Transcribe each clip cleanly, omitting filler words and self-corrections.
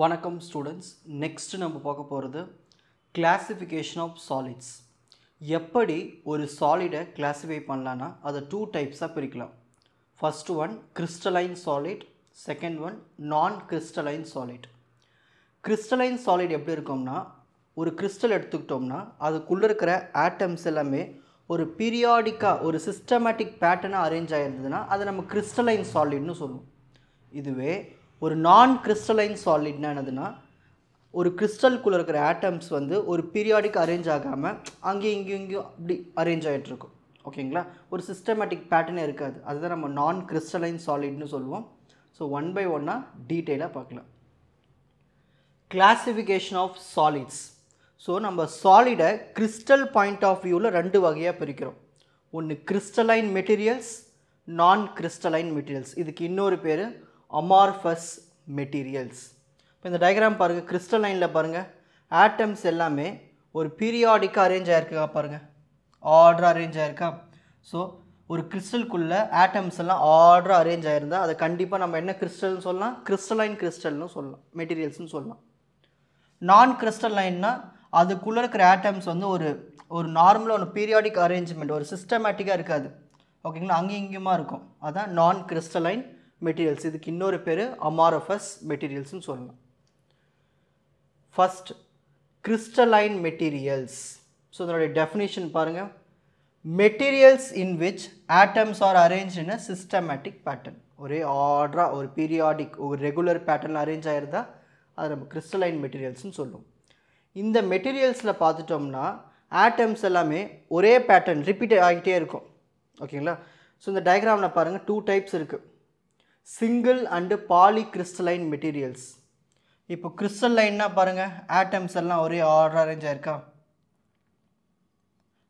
வணக்கம் students. Next நம்ம பார்க்க போகிறது கிளாசிஃபிகேஷன் ஆஃப் சாலிட்ஸ். எப்படி ஒரு சாலிடை கிளாஸிஃபை பண்ணலான்னா அதை 2 டைப்ஸாக பிரிக்கலாம். First one crystalline solid, second one நான் கிறிஸ்டலைன் சாலிட். கிறிஸ்டலைன் சாலிட் எப்படி இருக்கும்னா, ஒரு கிறிஸ்டல் எடுத்துக்கிட்டோம்னா அதுக்குள்ளே இருக்கிற ஆட்டம்ஸ் எல்லாமே ஒரு பீரியாடிக்காக ஒரு சிஸ்டமேட்டிக் பேட்டர்னாக அரேஞ்ச் ஆகிருந்ததுன்னா அதை நம்ம கிறிஸ்டலைன் சாலிட்னு சொல்லுவோம். இதுவே ஒரு நான் கிறிஸ்டலைன் சாலிட்னா என்னதுன்னா, ஒரு கிறிஸ்டலுக்குள்ளே இருக்கிற ஆட்டம்ஸ் வந்து ஒரு பீரியாடிக் அரேஞ்ச் ஆகாமல் அங்கேயும் இங்கேயும் அப்படி அரேஞ்ச் ஆகிட்டு இருக்கும். ஓகேங்களா, ஒரு சிஸ்டமேட்டிக் பேட்டர்னே இருக்காது. அதுதான் நம்ம நான் கிறிஸ்டலைன் சாலிட்னு சொல்லுவோம். ஸோ ஒன் பை ஒன்னாக டீட்டெயிலாக பார்க்கலாம். Classification of solids. ஸோ நம்ம சாலிடை கிறிஸ்டல் பாயிண்ட் ஆஃப் வியூவில் 2 வகையாக பிரிக்கிறோம். ஒன்று கிறிஸ்டலைன் மெட்டீரியல்ஸ், நான் கிறிஸ்டலைன் மெட்டீரியல்ஸ். இதுக்கு இன்னொரு பேர் அமார்ஃபஸ் மெட்டீரியல்ஸ். இப்போ இந்த டயக்ராம் பாருங்கள், கிறிஸ்டலைனில் பாருங்கள் ஆட்டம்ஸ் எல்லாமே ஒரு பீரியாடிக்காக அரேஞ்ச் ஆகிருக்கா பாருங்கள், ஆர்டராக அரேஞ்ச் ஆகிருக்கா. ஸோ ஒரு கிறிஸ்டலுக்குள்ளே ஆட்டம்ஸ் எல்லாம் ஆர்டராக அரேஞ்ச் ஆகிருந்தால் அதை கண்டிப்பாக நம்ம என்ன கிறிஸ்டல்னு சொல்லலாம், கிறிஸ்டலைன் கிறிஸ்டல்னு சொல்லலாம், மெட்டீரியல்ஸ்னு சொல்லலாம். நான் கிறிஸ்டலைன்னா அதுக்குள்ளே இருக்கிற ஆட்டம்ஸ் வந்து ஒரு நார்மலாக ஒரு பீரியாடிக் அரேஞ்ச்மெண்ட், ஒரு சிஸ்டமேட்டிக்காக இருக்காது. ஓகேங்களா, அங்கேயும் இங்கேயுமா இருக்கும். அதான் நான் கிறிஸ்டலைன் மெட்டீரியல்ஸ். இதுக்கு இன்னொரு பேர் அமார்ஃபஸ் மெட்டீரியல்ஸ்னு சொல்லலாம். First crystalline materials. ஸோ இதனுடைய டெஃபினிஷன் பாருங்கள், materials in which atoms are arrange in a systematic pattern. ஒரே ஆர்டராக ஒரு பீரியாடிக் ஒரு ரெகுலர் பேட்டர்னில் அரேஞ்ச் ஆகிருந்தா அது நம்ம கிறிஸ்டலைன் மெட்டீரியல்ஸ்னு சொல்லுவோம். இந்த மெட்டீரியல்ஸில் பார்த்துட்டோம்னா ஆட்டம்ஸ் எல்லாமே ஒரே பேட்டர்ன் ரிப்பீட் ஆகிட்டே இருக்கும். ஓகேங்களா, ஸோ இந்த டயக்ராமில் பாருங்கள் 2 டைப்ஸ் இருக்குது, single and poly crystalline materials. இப்போ கிறிஸ்டலைன்னா பாருங்கள் ஆட்டம்ஸ் எல்லாம் ஒரே ஆர்டர் அரேஞ்ச் ஆயிருக்கா.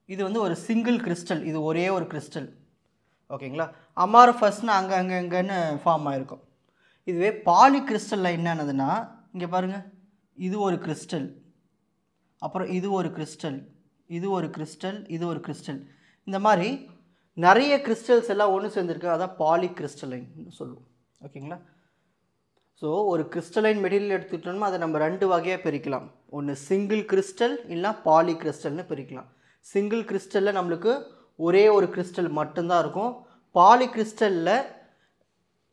இது வந்து ஒரு சிங்கிள் கிறிஸ்டல், இது ஒரே ஒரு கிறிஸ்டல். ஓகேங்களா, அமார்ஃபஸ்னால் அங்கன்னு ஃபார்ம் ஆகிருக்கும். இதுவே பாலி கிறிஸ்டலைன் என்னதுன்னா, இங்கே பாருங்கள் இது ஒரு கிறிஸ்டல், அப்புறம் இது ஒரு கிறிஸ்டல், இது ஒரு கிறிஸ்டல், இது ஒரு கிறிஸ்டல், இந்த மாதிரி நிறைய கிறிஸ்டல்ஸ் எல்லாம் ஒன்று சேர்ந்துருக்கு. அதான் பாலி கிறிஸ்டலைன் சொல்லுவோம். ஓகேங்களா, ஸோ ஒரு கிறிஸ்டலைன் மெட்டீரியல் எடுத்துக்கிட்டோம்னா அதை நம்ம 2 வகையாக பிரிக்கலாம். ஒன்று சிங்கிள் கிறிஸ்டல் இல்லைனா பாலி கிறிஸ்டல்னு பிரிக்கலாம். சிங்கிள் கிறிஸ்டலில் நம்மளுக்கு ஒரே ஒரு கிறிஸ்டல் மட்டும்தான் இருக்கும். பாலி கிறிஸ்டலில்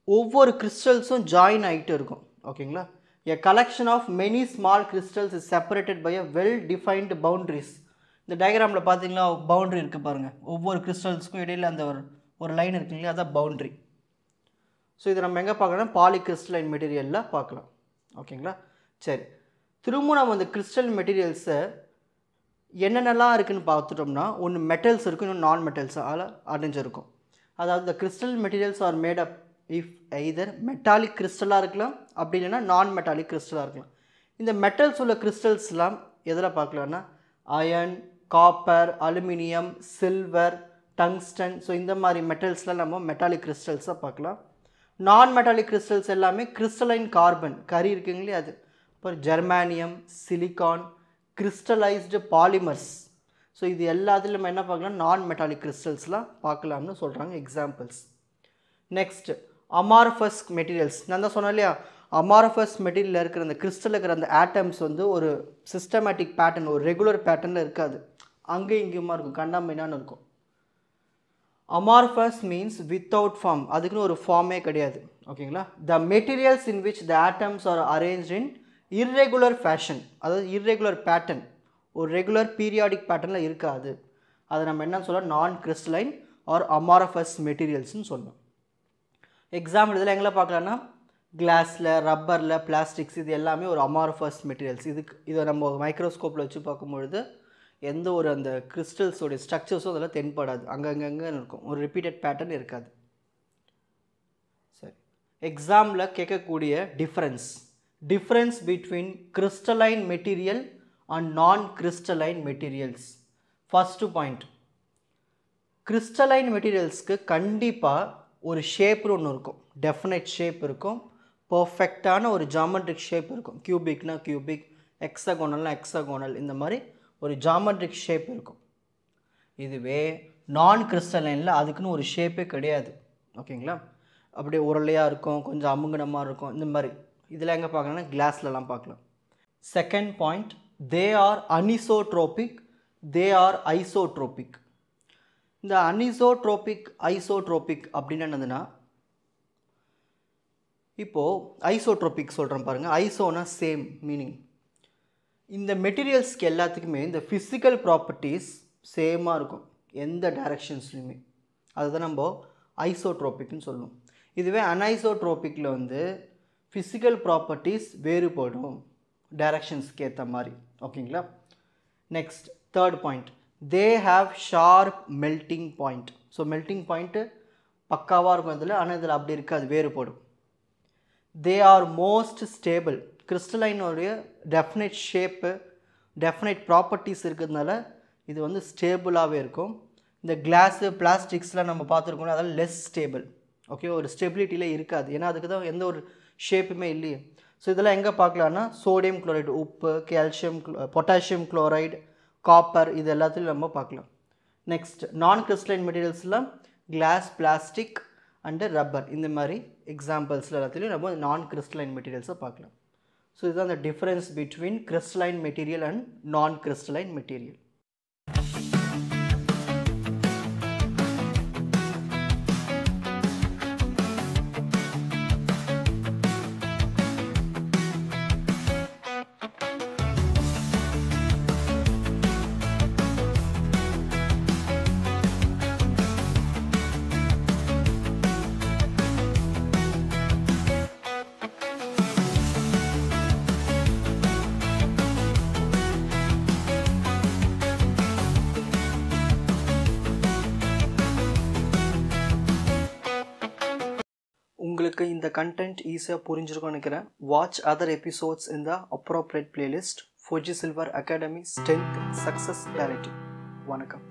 ஒவ்வொரு கிறிஸ்டல்ஸும் ஜாயின் ஆகிட்டு இருக்கும். ஓகேங்களா, a collection of many small crystals is separated by a well defined boundaries. இந்த டயக்ராமில் பார்த்தீங்கன்னா பவுண்ட்ரி இருக்குது பாருங்கள், ஒவ்வொரு கிறிஸ்டல்ஸுக்கும் இடையில் அந்த ஒரு லைன் இருக்குங்களா, அதான் பவுண்ட்ரி. ஸோ இதை நம்ம எங்கே பார்க்கலாம்னா பாலி கிறிஸ்டலைன் மெட்டீரியலில் பார்க்கலாம். ஓகேங்களா, சரி, திரும்ப நம்ம அந்த கிறிஸ்டல் மெட்டீரியல்ஸை என்னென்னலாம் இருக்குதுன்னு பார்த்துட்டோம்னா, ஒன்று மெட்டல்ஸ் இருக்கும், இன்னும் நான் மெட்டல்ஸ் அதில் அடைஞ்சிருக்கும். அதாவது இந்த crystal materials are made up if either metallic கிறிஸ்டலாக இருக்கலாம், அப்படி இல்லைன்னா நான் மெட்டாலிக் கிறிஸ்டலாக இருக்கலாம். இந்த மெட்டல்ஸ் உள்ள கிறிஸ்டல்ஸ்லாம் எதில் பார்க்கலான்னா iron, copper, aluminium, silver, tungsten. So இந்த மாதிரி மெட்டல்ஸ்லாம் நம்ம மெட்டாலிக் கிறிஸ்டல்ஸாக பார்க்கலாம். நான் மெட்டாலிக் கிறிஸ்டல்ஸ் எல்லாமே கிறிஸ்டலைன் கார்பன் கரி இருக்குங்களே அது, அப்புறம் germanium, silicon, crystallised polymers. So இது எல்லாத்துலையும் நம்ம என்ன பார்க்கலாம், நான் மெட்டாலிக் கிறிஸ்டல்ஸ்லாம் பார்க்கலாம்னு சொல்கிறாங்க எக்ஸாம்பிள்ஸ். Next amorphous materials. நான் தான் சொன்னேன் இல்லையா, அமார்ஃபஸ் மெட்டீரியலில் இருக்கிற அந்த கிறிஸ்டலில் இருக்கிற அந்த ஆட்டம்ஸ் வந்து ஒரு சிஸ்டமேட்டிக் பேட்டர்ன், ஒரு ரெகுலர் பேட்டர்னில் இருக்காது, அங்கே இங்கேயுமா இருக்கும், கண்டாமினான்னு இருக்கும். அமார்ஃபஸ் மீன்ஸ் வித்தவுட் ஃபார்ம், அதுக்குன்னு ஒரு ஃபார்மே கிடையாது. ஓகேங்களா, the materials in which the atoms are arrange in irregular fashion, அதாவது இர்ரெகுலர் பேட்டர்ன், ஒரு ரெகுலர் பீரியாடிக் பேட்டர்னில் இருக்காது. அதை நம்ம என்ன சொல்லலாம், நான் கிறிஸ்டலைன் ஆர் அமார்ஃபஸ் மெட்டீரியல்ஸ்னு சொல்லலாம். எக்ஸாம்பிள் இதில் எங்கே பார்க்கலான்னா கிளாஸில், ரப்பரில், பிளாஸ்டிக்ஸ், இது எல்லாமே ஒரு அமார்ஃபஸ் மெட்டீரியல்ஸ். இதை நம்ம மைக்ரோஸ்கோப்பில் வச்சு பார்க்கும்பொழுது எந்த ஒரு அந்த கிறிஸ்டல்ஸோடைய ஸ்ட்ரக்சர்ஸும் அதெல்லாம் தென்படாது, அங்கங்கே இருக்கும், ஒரு ரிப்பீட்டட் பேட்டர்ன் இருக்காது. சரி, எக்ஸாமில் கேட்கக்கூடிய difference between crystalline material and non crystalline materials. First point, கிறிஸ்டலைன் மெட்டீரியல்ஸ்க்கு கண்டிப்பாக ஒரு ஷேப்னு ஒன்று இருக்கும், டெஃபினைட் ஷேப் இருக்கும், பர்ஃபெக்டான ஒரு ஜாமெட்ரிக் ஷேப் இருக்கும், கியூபிக்னா கியூபிக், எக்ஸகோனல்னா எக்ஸகோனல், இந்த மாதிரி ஒரு ஜாமெட்ரிக் ஷேப் இருக்கும். இதுவே நான் கிறிஸ்டலைனில் அதுக்குன்னு ஒரு ஷேப்பே கிடையாது. ஓகேங்களா, அப்படியே உருளையாக இருக்கும், கொஞ்சம் அமுங்கின மாதிரி இருக்கும், இந்த மாதிரி இதில் எங்கே பார்க்கலாம்னா கிளாஸ்லலாம் பார்க்கலாம். Second point, they are anisotropic, they are isotropic. இந்த அனிசோட்ரோபிக் ஐசோட்ரோபிக் அப்படின்னு என்னதுன்னா, இப்போது ஐசோட்ரோபிக் சொல்கிறேன் பாருங்கள். ஐசோனா சேம் மீனிங். இந்த மெட்டீரியல்ஸ்க்கு எல்லாத்துக்குமே இந்த ஃபிசிக்கல் ப்ராப்பர்ட்டிஸ் சேமாக இருக்கும் எந்த டைரக்ஷன்ஸ்லையுமே. அதுதான் நம்ம ஐசோட்ரோபிக்னு சொல்லுவோம். இதுவே அனைசோட்ரோபிக்கில் வந்து ஃபிசிக்கல் ப்ராப்பர்ட்டிஸ் வேறுபடும் டைரக்ஷன்ஸ்க்கு ஏற்ற மாதிரி. ஓகேங்களா? Next third point, they have sharp melting point. So melting point பக்காவாக இருக்கும் இதில், ஆனால் இதில் அப்படி இருக்காது, வேறுபடும். They are most stable. கிறிஸ்டலைனுடைய டெஃபினைட் ஷேப்பு, டெஃபினைட் ப்ராப்பர்ட்டிஸ் இருக்கிறதுனால இது வந்து ஸ்டேபிளாகவே இருக்கும். இந்த கிளாஸு பிளாஸ்டிக்ஸ்லாம் நம்ம பார்த்துருக்கோம், அதெல்லாம் லெஸ் ஸ்டேபிள். ஓகே, ஒரு ஸ்டெபிலிட்டியில் இருக்காது, ஏன்னா அதுக்கு தான் எந்த ஒரு ஷேப்புமே இல்லையே. ஸோ இதெல்லாம் எங்கே பார்க்கலான்னா சோடியம் குளோரைடு, உப்பு, கால்சியம், பொட்டாசியம் குளோரைடு, காப்பர், இது எல்லாத்துலையும் நம்ம பார்க்கலாம். நெக்ஸ்ட் நான் கிறிஸ்டலைன் மெட்டீரியல்ஸில் கிளாஸ், பிளாஸ்டிக் அண்டு ரப்பர், இந்த மாதிரி எக்ஸாம்பிள்ஸில் எல்லாத்துலேயும் நம்ம நான் கிறிஸ்டலைன் மெட்டீரியல்ஸை பார்க்கலாம். ஸோ இதுதான் the difference between crystalline material and non-crystalline material. உங்களுக்கு இந்த கண்டென்ட் ஈஸியாக புரிஞ்சிருக்கும்னு நினைக்கிறேன். வாட்ச் அதர் எபிசோட்ஸ் இன் த appropriate playlist. Fuji silver academy strength success directive. வணக்கம்.